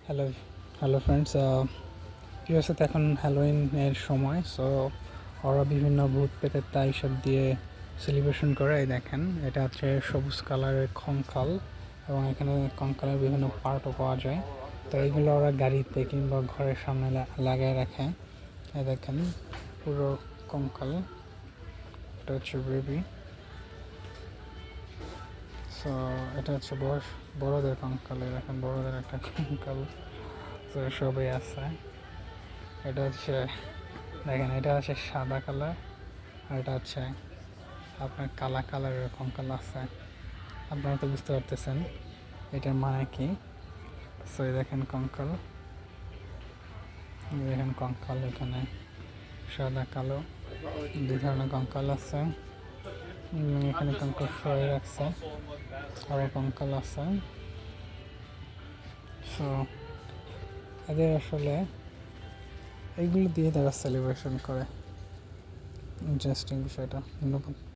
Hello hello friends, USA তো এখন হ্যালোইনের সময়। সো ওরা বিভিন্ন ভূত প্রেতের তা এইসব দিয়ে সেলিব্রেশন করে। এই দেখেন, এটা হচ্ছে সবুজ কালারের কঙ্কাল, এবং এখানে কঙ্কালের বিভিন্ন পার্টও পাওয়া যায়। তো এইগুলো ওরা গাড়িতে কিংবা ঘরের সামনে লাগায় রাখে। এই দেখেন, পুরো কঙ্কাল, এটা হচ্ছে বেবি। সো এটা হচ্ছে বড়দের কঙ্কাল। দেখেন, বড়দের একটা কঙ্কাল। তো সবই আছে। এটা হচ্ছে, দেখেন, এটা হচ্ছে সাদা কালার, আর এটা হচ্ছে আপনার কালা কালারের কঙ্কাল আছে। আপনারা তো বুঝতে পারতেছেন এটার মানে কি। সো এই দেখেন কঙ্কাল, দেখেন কঙ্কাল, এখানে সাদা কালো দুই ধরনের কঙ্কাল আছে। এখানে কঙ্কাল সরে রাখছে, আরও কঙ্কাল আছে। সো এদের আসলে এইগুলো দিয়ে তারা সেলিব্রেশন করে। ইন্টারেস্টিং বিষয়টা। ধন্যবাদ।